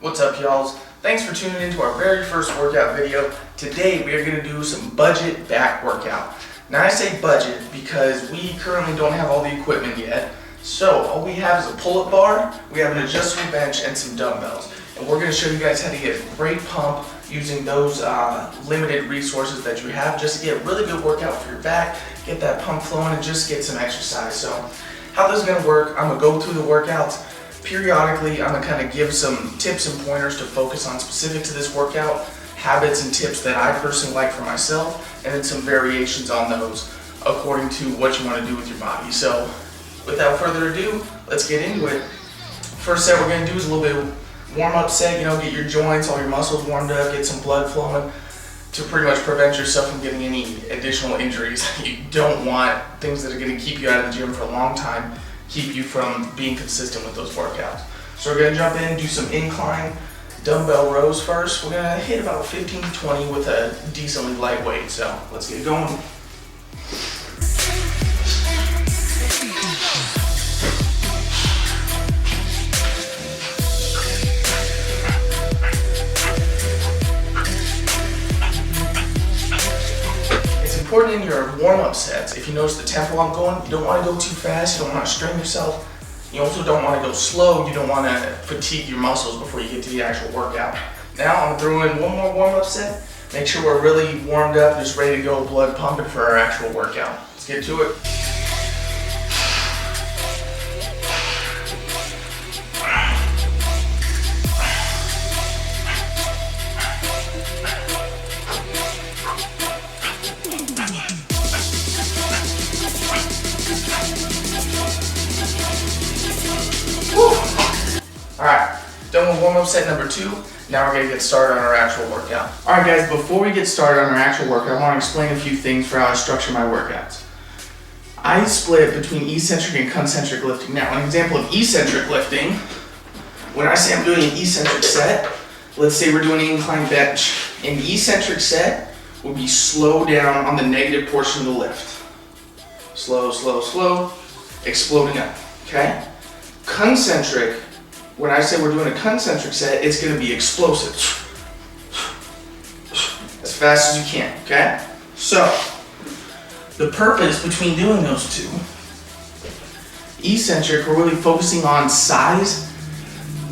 What's up, y'all? Thanks for tuning in to our very first workout video. Today we are going to do some budget back workout. Now I say budget because we currently don't have all the equipment yet. So all we have is a pull-up bar, we have an adjustable bench, and some dumbbells. And we're going to show you guys how to get a great pump using those limited resources that you have just to get a really good workout for your back, get that pump flowing, and just get some exercise. So how this is going to work, I'm going to go through the workouts. Periodically, I'm going to kind of give some tips and pointers to focus on specific to this workout, habits and tips that I personally like for myself, and then some variations on those according to what you want to do with your body. So without further ado, let's get into it. First set we're going to do is a little bit of warm-up set, get your joints, all your muscles warmed up, get some blood flowing to pretty much prevent yourself from getting any additional injuries. You don't want things that are going to keep you out of the gym for a long time, keep you from being consistent with those workouts. So we're going to jump in and do some incline dumbbell rows first. We're going to hit about 15 to 20 with a decently light weight. So let's get going. Important in your warm-up sets, if you notice the tempo I'm going, you don't want to go too fast, you don't want to strain yourself. You also don't want to go slow, you don't want to fatigue your muscles before you get to the actual workout. Now I'm throwing one more warm-up set. Make sure we're really warmed up, just ready to go, blood pumping for our actual workout. Let's get to it. Alright, done with warm-up set number 2. Now we're going to get started on our actual workout. Alright guys, before we get started on our actual workout, I want to explain a few things for how I structure my workouts. I split between eccentric and concentric lifting. Now, an example of eccentric lifting, when I say I'm doing an eccentric set, let's say we're doing an incline bench. An eccentric set will be slow down on the negative portion of the lift. Slow, slow, slow, exploding up, okay? Concentric, when I say we're doing a concentric set, it's going to be explosive. As fast as you can, okay? So, the purpose between doing those two, eccentric, we're really focusing on size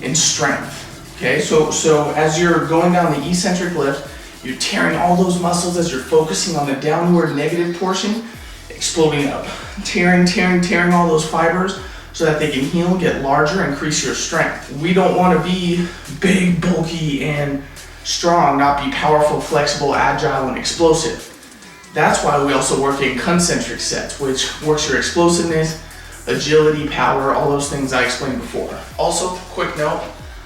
and strength, okay? So as you're going down the eccentric lift, you're tearing all those muscles as you're focusing on the downward negative portion, exploding up. Tearing all those fibers, so that they can heal, get larger, increase your strength. We don't want to be big, bulky, and strong, not be powerful, flexible, agile, and explosive. That's why we also work in concentric sets, which works your explosiveness, agility, power, all those things I explained before. Also, quick note,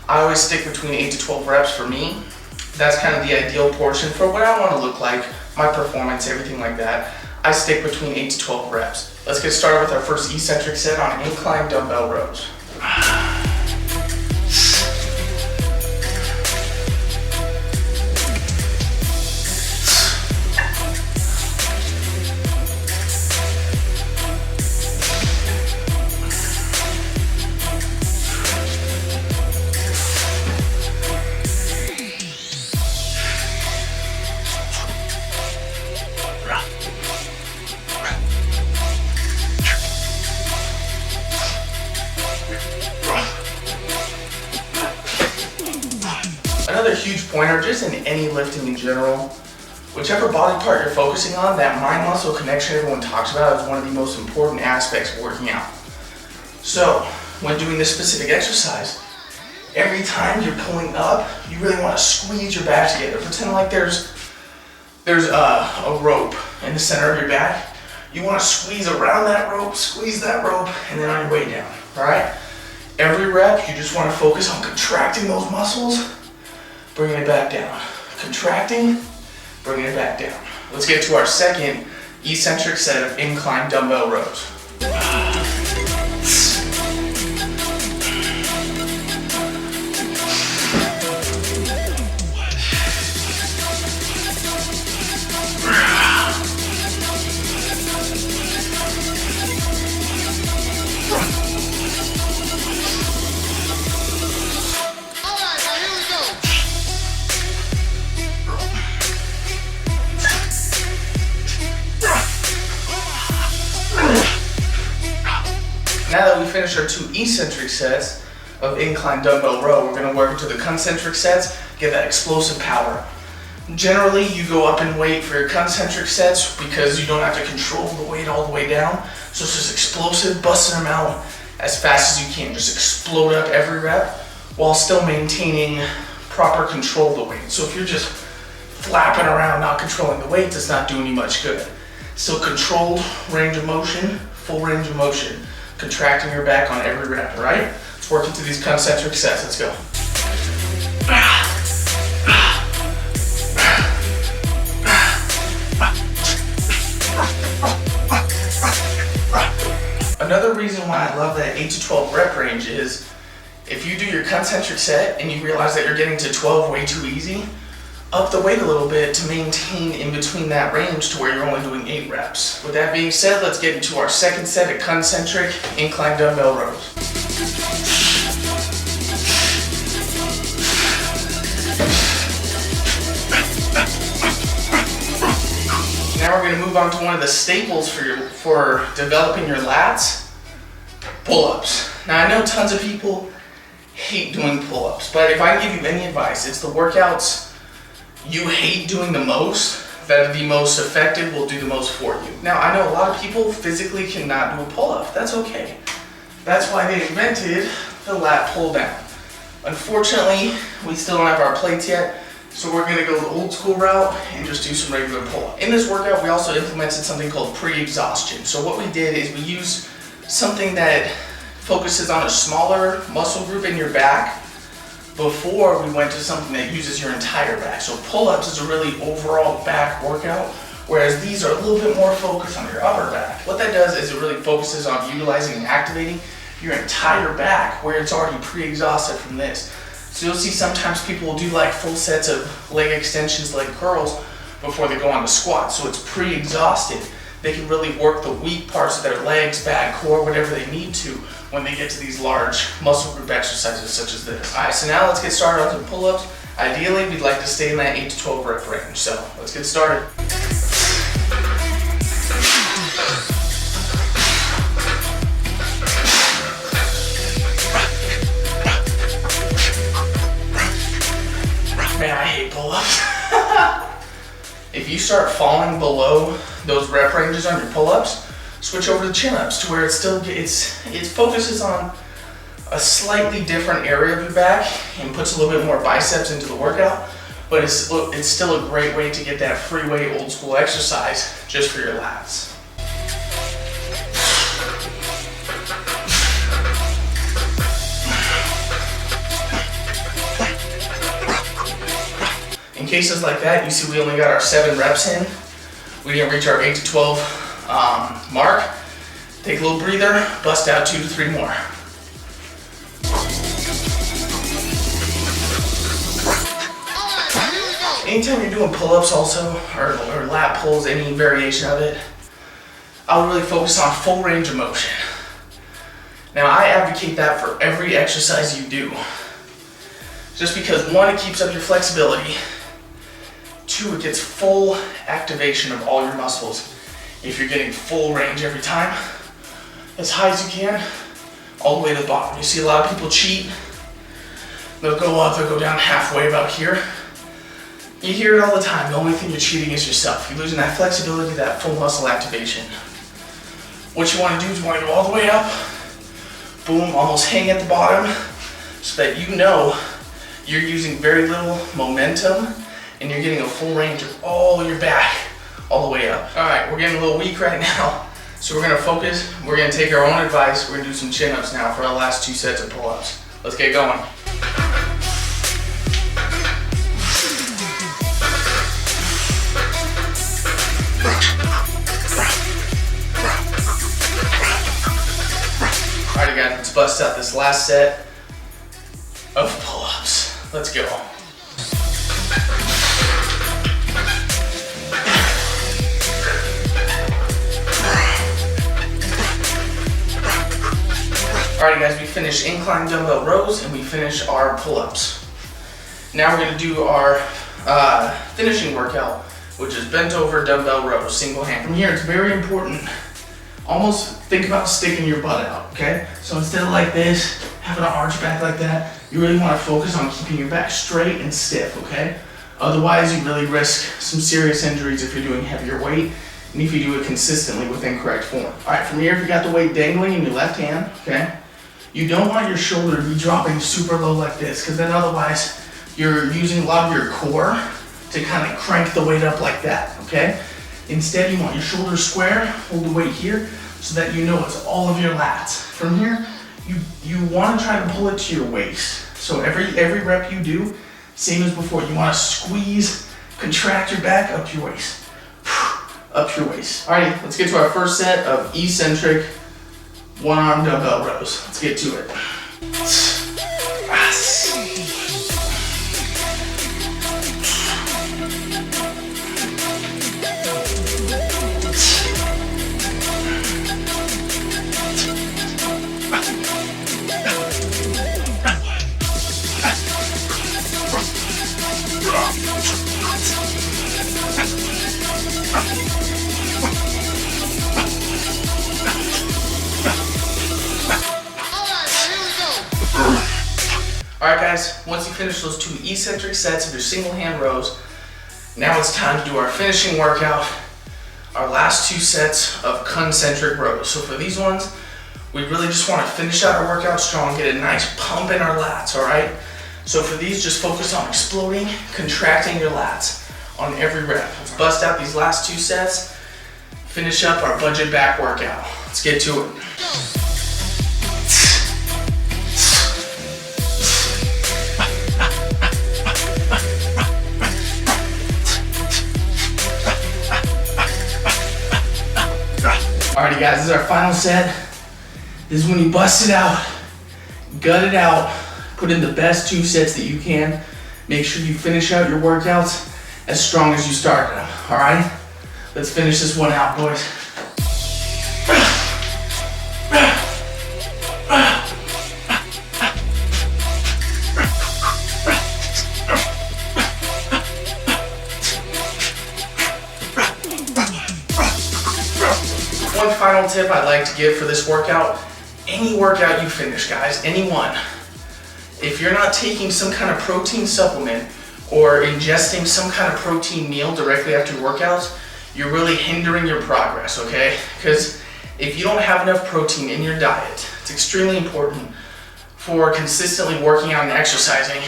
I always stick between 8 to 12 reps for me. That's kind of the ideal portion for what I want to look like, my performance, everything like that. I stick between 8 to 12 reps. Let's get started with our first eccentric set on incline dumbbell rows. Another huge pointer, just in any lifting in general, whichever body part you're focusing on, that mind-muscle connection everyone talks about is one of the most important aspects of working out. So, when doing this specific exercise, every time you're pulling up, you really want to squeeze your back together. Pretend like there's a rope in the center of your back. You want to squeeze around that rope, squeeze that rope, and then on your way down, alright? Every rep, you just want to focus on contracting those muscles, bringing it back down. Contracting, bringing it back down. Let's get to our second eccentric set of incline dumbbell rows. finish our 2 eccentric sets of incline dumbbell row, we're gonna work into the concentric sets, get that explosive power. Generally, you go up in weight for your concentric sets because you don't have to control the weight all the way down. So it's just explosive, busting them out as fast as you can. Just explode up every rep while still maintaining proper control of the weight. So if you're just flapping around, not controlling the weight, it's not doing you much good. Still controlled range of motion, full range of motion, contracting your back on every rep, right? Let's work into these concentric sets, let's go. Another reason why I love that 8 to 12 rep range is if you do your concentric set and you realize that you're getting to 12 way too easy, up the weight a little bit to maintain in between that range to where you're only doing 8 reps. With that being said, let's get into our second set of concentric incline dumbbell rows. Now we're going to move on to one of the staples for developing your lats, pull-ups. Now I know tons of people hate doing pull-ups, but if I give you any advice, it's the workouts you hate doing the most that are the most effective will do the most for you. Now I know a lot of people physically cannot do a pull-up. That's okay. That's why they invented the lat pull down. Unfortunately, we still don't have our plates yet. So we're gonna go the old school route and just do some regular pull-up. In this workout, we also implemented something called pre-exhaustion. So what we did is we used something that focuses on a smaller muscle group in your back before we went to something that uses your entire back. So pull-ups is a really overall back workout, whereas these are a little bit more focused on your upper back. What that does is it really focuses on utilizing and activating your entire back where it's already pre-exhausted from this. So you'll see sometimes people will do like full sets of leg extensions, leg curls before they go on to squat. So it's pre-exhausted. They can really work the weak parts of their legs, back, core, whatever they need to when they get to these large muscle group exercises such as this. All right, so now let's get started on some pull-ups. Ideally, we'd like to stay in that 8 to 12 rep range. So let's get started. Man, I hate pull-ups. If you start falling below those rep ranges on your pull-ups, switch over to chin-ups to where it focuses on a slightly different area of your back and puts a little bit more biceps into the workout, but it's still a great way to get that free weight old school exercise just for your lats. In cases like that, you see we only got our 7 reps in. We didn't reach our 8 to 12 mark. Take a little breather, bust out 2 to 3 more. Anytime you're doing pull-ups also, or lat pulls, any variation of it, I would really focus on full range of motion. Now I advocate that for every exercise you do. Just because 1, it keeps up your flexibility. 2, it gets full activation of all your muscles. If you're getting full range every time, as high as you can, all the way to the bottom. You see a lot of people cheat. They'll go up, they'll go down halfway about here. You hear it all the time. The only thing you're cheating is yourself. You're losing that flexibility, that full muscle activation. What you want to do is you want to go all the way up, boom, almost hang at the bottom, so that you know you're using very little momentum and you're getting a full range of all your back all the way up. All right, we're getting a little weak right now, so we're gonna focus. We're gonna take our own advice. We're gonna do some chin-ups now for our last 2 sets of pull-ups. Let's get going. All right, guys, let's bust out this last set of pull-ups. Let's go. Alright guys, we finished incline dumbbell rows and we finished our pull-ups. Now we're going to do our finishing workout, which is bent over dumbbell rows, single hand. From here, it's very important almost think about sticking your butt out, okay? So instead of like this, having an arch back like that, you really want to focus on keeping your back straight and stiff, okay? Otherwise, you really risk some serious injuries if you're doing heavier weight and if you do it consistently with incorrect form. All right, from here, if you got the weight dangling in your left hand, okay? You don't want your shoulder to be dropping super low like this, because then otherwise you're using a lot of your core to kind of crank the weight up like that, okay? Instead, you want your shoulders square, hold the weight here, so that you know it's all of your lats. From here, you want to try to pull it to your waist. So every rep you do, same as before, you want to squeeze, contract your back up to your waist. Up to your waist. All right, let's get to our first set of eccentric one-arm dumbbell rows. Let's get to it. Alright guys, once you finish those 2 eccentric sets of your single hand rows, now it's time to do our finishing workout, our last 2 sets of concentric rows. So for these ones, we really just want to finish out our workout strong, get a nice pump in our lats, alright? So for these, just focus on exploding, contracting your lats on every rep. Let's bust out these last 2 sets, finish up our budget back workout. Let's get to it. Alrighty guys, this is our final set. This is when you bust it out, gut it out, put in the best 2 sets that you can. Make sure you finish out your workouts as strong as you started them, alright? Let's finish this one out, boys. One final tip I'd like to give for this workout, any workout you finish, guys, any one, if you're not taking some kind of protein supplement or ingesting some kind of protein meal directly after your workouts, you're really hindering your progress, okay? Because if you don't have enough protein in your diet, it's extremely important for consistently working out and exercising.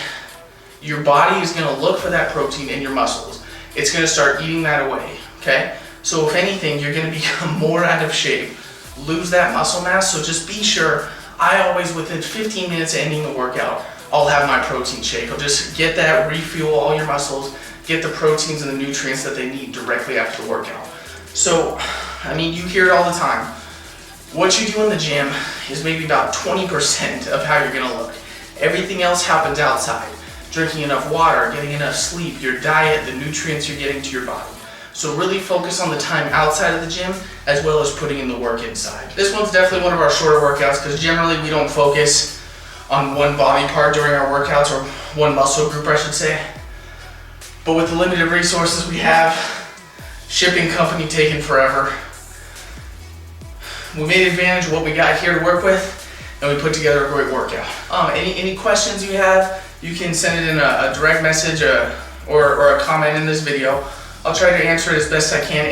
Your body is gonna look for that protein in your muscles. It's gonna start eating that away, okay? So if anything, you're gonna become more out of shape, lose that muscle mass, so just be sure, I always, within 15 minutes of ending the workout, I'll have my protein shake. I'll just get that, refuel all your muscles, get the proteins and the nutrients that they need directly after the workout. So, I mean, you hear it all the time. What you do in the gym is maybe about 20% of how you're gonna look. Everything else happens outside. Drinking enough water, getting enough sleep, your diet, the nutrients you're getting to your body. So really focus on the time outside of the gym as well as putting in the work inside. This one's definitely one of our shorter workouts because generally we don't focus on one body part during our workouts, or one muscle group I should say. But with the limited resources we have, shipping company taking forever, we made advantage of what we got here to work with and we put together a great workout. Any questions you have, you can send it in a direct message or a comment in this video. I'll try to answer it as best I can.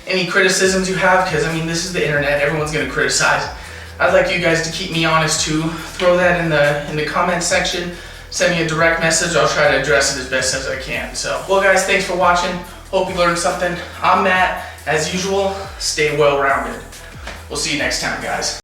Any criticisms you have, because I mean this is the internet, everyone's gonna criticize. I'd like you guys to keep me honest too. Throw that in the comment section. Send me a direct message. I'll try to address it as best as I can. So, well guys, thanks for watching. Hope you learned something. I'm Matt. As usual, stay well-rounded. We'll see you next time, guys.